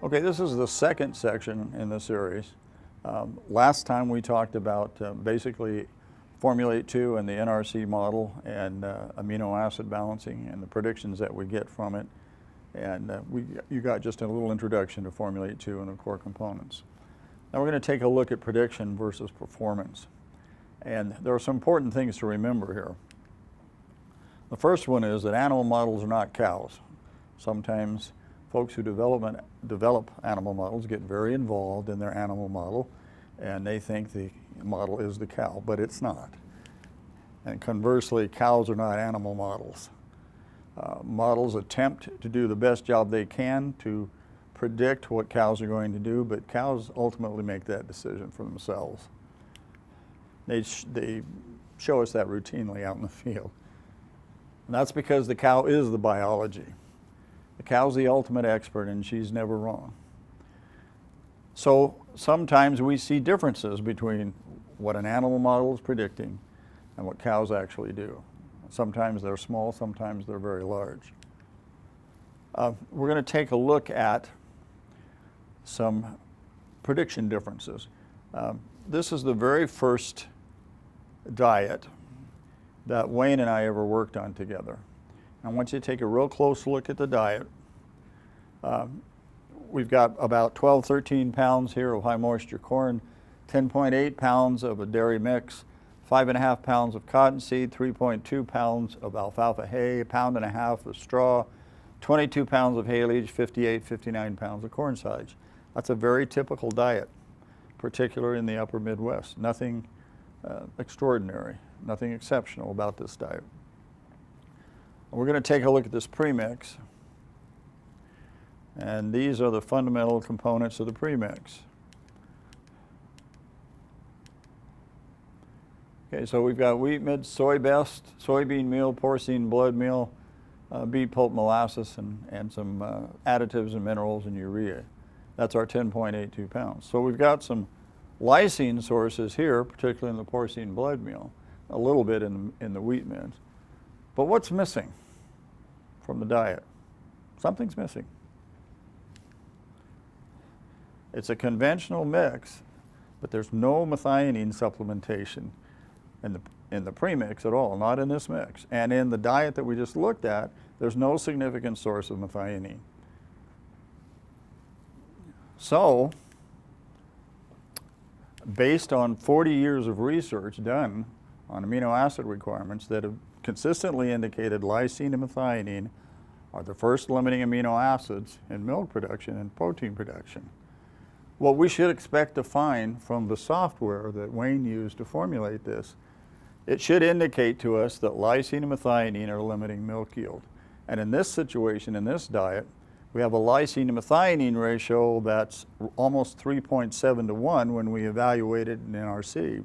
Okay, this is the second section in the series. Last time we talked about basically Formulate 2 and the NRC model and amino acid balancing and the predictions that we get from it. And you got just a little introduction to Formulate 2 and the core components. Now we're going to take a look at prediction versus performance. And there are some important things to remember here. The first one is that animal models are not cows. Sometimes folks who develop animal models get very involved in their animal model and they think the model is the cow, but it's not. And conversely, cows are not animal models. Models attempt to do the best job they can to predict what cows are going to do, but cows ultimately make that decision for themselves. They show us that routinely out in the field. And that's because the cow is the biology. The cow's the ultimate expert and she's never wrong. So sometimes we see differences between what an animal model is predicting and what cows actually do. Sometimes they're small, sometimes they're very large. We're going to take a look at some prediction differences. This is the very first diet that Wayne and I ever worked on together. I want you to take a real close look at the diet. We've got about 12, 13 pounds here of high moisture corn, 10.8 pounds of a dairy mix, 5.5 pounds of cottonseed, 3.2 pounds of alfalfa hay, 1.5 pounds of straw, 22 pounds of haylage, 58, 59 pounds of corn silage. That's a very typical diet, particularly in the upper Midwest. Nothing extraordinary, nothing exceptional about this diet. We're going to take a look at this premix. And these are the fundamental components of the premix. Okay, so we've got wheat mix, soy best, soybean meal, porcine blood meal, beet pulp molasses, and some additives and minerals and urea. That's our 10.82 pounds. So we've got some lysine sources here, particularly in the porcine blood meal, a little bit in the wheat mix. But what's missing from the diet? Something's missing. It's a conventional mix, but there's no methionine supplementation in the premix at all, not in this mix. And in the diet that we just looked at, there's no significant source of methionine. So, based on 40 years of research done on amino acid requirements that have consistently indicated lysine and methionine are the first limiting amino acids in milk production and protein production. What we should expect to find from the software that Wayne used to formulate this, it should indicate to us that lysine and methionine are limiting milk yield. And in this situation, in this diet, we have a lysine to methionine ratio that's almost 3.7 to 1 when we evaluated in NRC,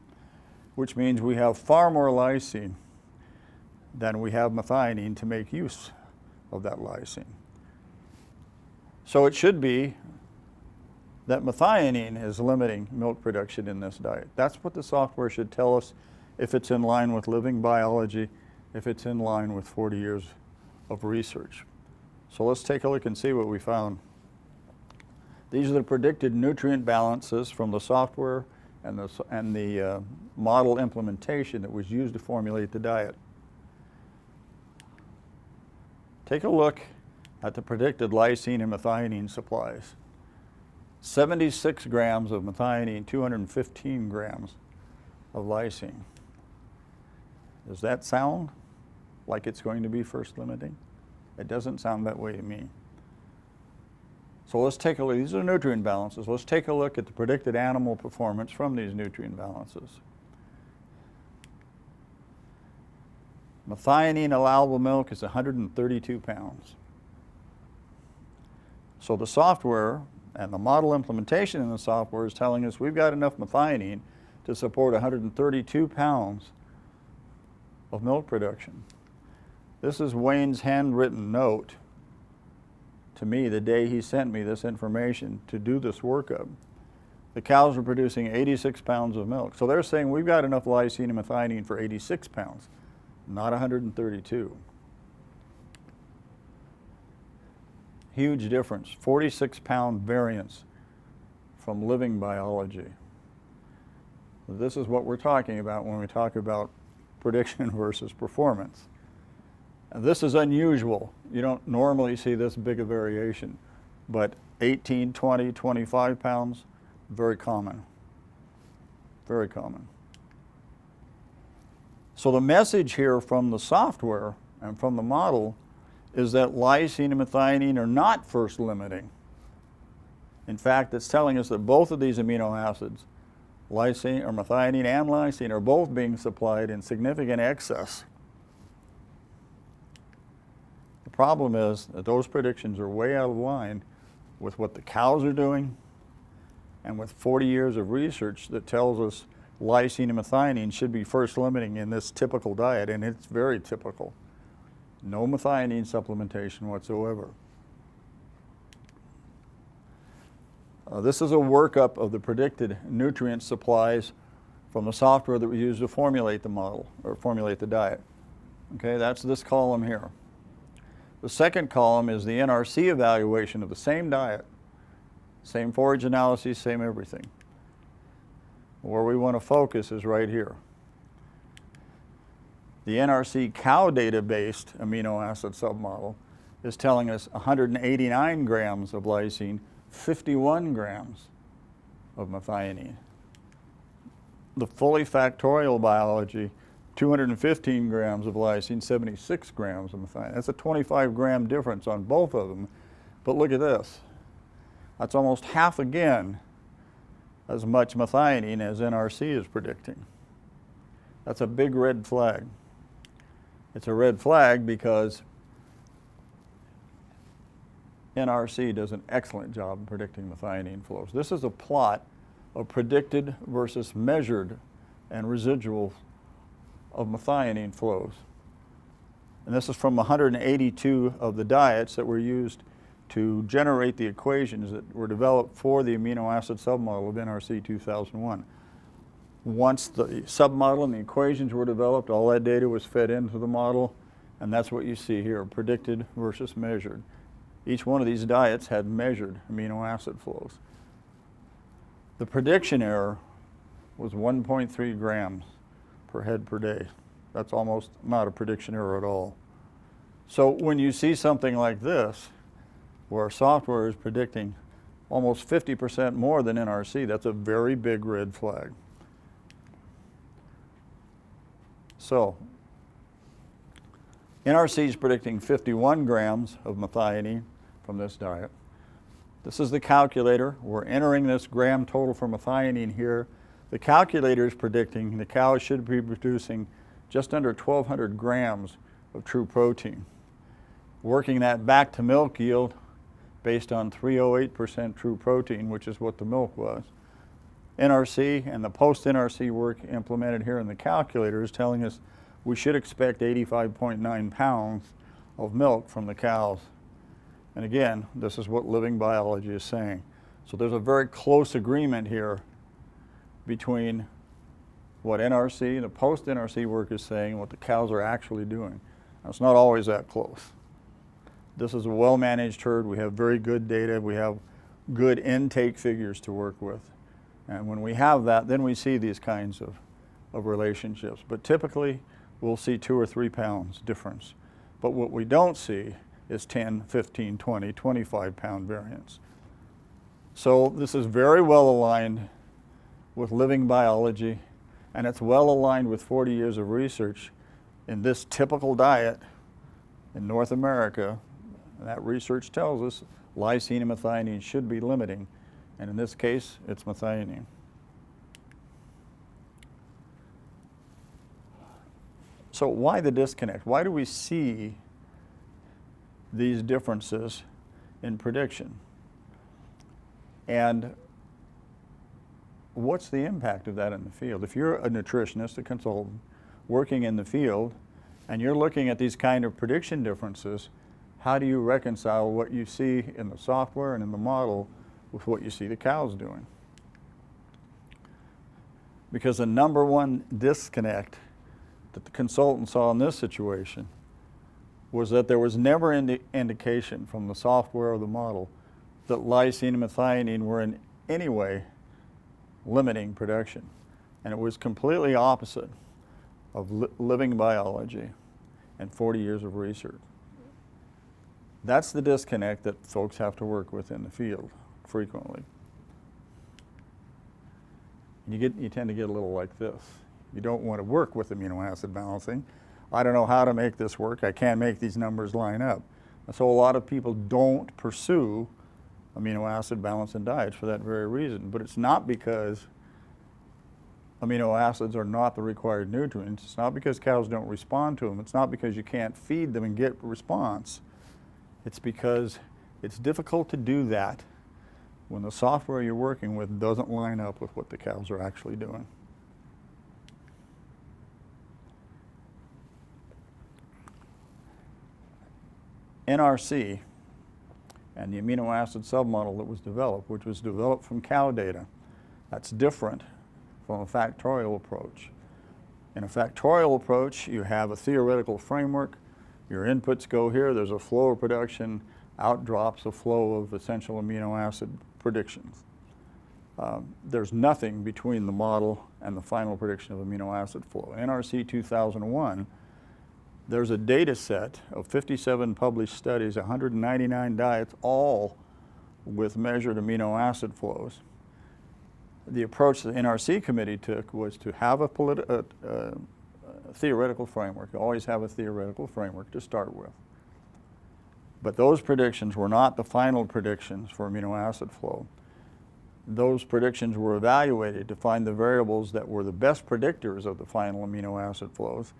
which means we have far more lysine than we have methionine to make use of that lysine. So it should be that methionine is limiting milk production in this diet. That's what the software should tell us if it's in line with living biology, if it's in line with 40 years of research. So let's take a look and see what we found. These are the predicted nutrient balances from the software and the model implementation that was used to formulate the diet. Take a look at the predicted lysine and methionine supplies. 76 grams of methionine, 215 grams of lysine. Does that sound like it's going to be first limiting? It doesn't sound that way to me. So let's take a look. These are nutrient balances. Let's take a look at the predicted animal performance from these nutrient balances. Methionine allowable milk is 132 pounds. So the software and the model implementation in the software is telling us we've got enough methionine to support 132 pounds of milk production. This is Wayne's handwritten note to me the day he sent me this information to do this workup. The cows were producing 86 pounds of milk. So they're saying we've got enough lysine and methionine for 86 pounds, not 132. Huge difference, 46-pound variance from living biology. This is what we're talking about when we talk about prediction versus performance. Now, this is unusual. You don't normally see this big a variation, but 18, 20, 25 pounds, very common. Very common. So the message here from the software and from the model is that lysine and methionine are not first limiting. In fact, it's telling us that both of these amino acids, lysine or methionine and lysine, are both being supplied in significant excess. The problem is that those predictions are way out of line with what the cows are doing and with 40 years of research that tells us lysine and methionine should be first limiting in this typical diet, and it's very typical. No methionine supplementation whatsoever. This is a workup of the predicted nutrient supplies from the software that we use to formulate the model, or formulate the diet. Okay, that's this column here. The second column is the NRC evaluation of the same diet, same forage analyses, same everything. Where we want to focus is right here. The NRC cow data-based amino acid submodel is telling us 189 grams of lysine, 51 grams of methionine. The fully factorial biology, 215 grams of lysine, 76 grams of methionine. That's a 25-gram difference on both of them. But look at this. That's almost half again as much methionine as NRC is predicting. That's a big red flag. It's a red flag because NRC does an excellent job of predicting methionine flows. This is a plot of predicted versus measured and residual of methionine flows. And this is from 182 of the diets that were used to generate the equations that were developed for the amino acid submodel of NRC 2001. Once the submodel and the equations were developed, all that data was fed into the model, and that's what you see here, predicted versus measured. Each one of these diets had measured amino acid flows. The prediction error was 1.3 grams per head per day. That's almost not a prediction error at all. So when you see something like this, where software is predicting almost 50% more than NRC, that's a very big red flag. So NRC is predicting 51 grams of methionine from this diet. This is the calculator. We're entering this gram total for methionine here. The calculator is predicting the cows should be producing just under 1,200 grams of true protein. Working that back to milk yield based on 308% true protein, which is what the milk was. NRC and the post-NRC work implemented here in the calculator is telling us we should expect 85.9 pounds of milk from the cows. And again, this is what living biology is saying. So there's a very close agreement here between what NRC, the post-NRC work is saying, and what the cows are actually doing. Now, it's not always that close. This is a well-managed herd. We have very good data. We have good intake figures to work with. And when we have that, then we see these kinds of relationships. But typically, we'll see 2 or 3 pounds difference. But what we don't see is 10, 15, 20, 25 pound variance. So this is very well aligned with living biology, and it's well aligned with 40 years of research in this typical diet in North America. That research tells us lysine and methionine should be limiting, and in this case, it's methionine. So why the disconnect? Why do we see these differences in prediction? And what's the impact of that in the field? If you're a nutritionist, a consultant, working in the field, and you're looking at these kind of prediction differences, how do you reconcile what you see in the software and in the model with what you see the cows doing? Because the number one disconnect that the consultant saw in this situation was that there was never indication from the software of the model that lysine and methionine were in any way limiting production. And it was completely opposite of living biology and 40 years of research. That's the disconnect that folks have to work with in the field frequently. You tend to get a little like this. You don't want to work with amino acid balancing. I don't know how to make this work. I can't make these numbers line up. And so a lot of people don't pursue amino acid balance in diets for that very reason. But it's not because amino acids are not the required nutrients. It's not because cows don't respond to them. It's not because you can't feed them and get response. It's because it's difficult to do that when the software you're working with doesn't line up with what the cows are actually doing. NRC and the amino acid submodel that was developed, which was developed from cow data, that's different from a factorial approach. In a factorial approach, you have a theoretical framework. Your inputs go here. There's a flow of production. Out drops a flow of essential amino acid predictions. There's nothing between the model and the final prediction of amino acid flow. NRC 2001, there's a data set of 57 published studies, 199 diets, all with measured amino acid flows. The approach the NRC committee took was to have a theoretical framework. You always have a theoretical framework to start with. But those predictions were not the final predictions for amino acid flow. Those predictions were evaluated to find the variables that were the best predictors of the final amino acid flows.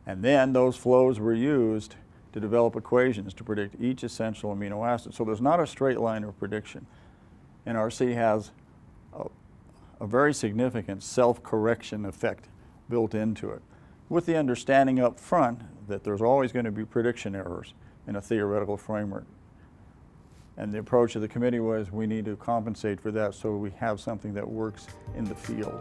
And then those flows were used to develop equations to predict each essential amino acid. So there's not a straight line of prediction. NRC has a very significant self-correction effect built into it, with the understanding up front that there's always going to be prediction errors in a theoretical framework. And the approach of the committee was we need to compensate for that so we have something that works in the field.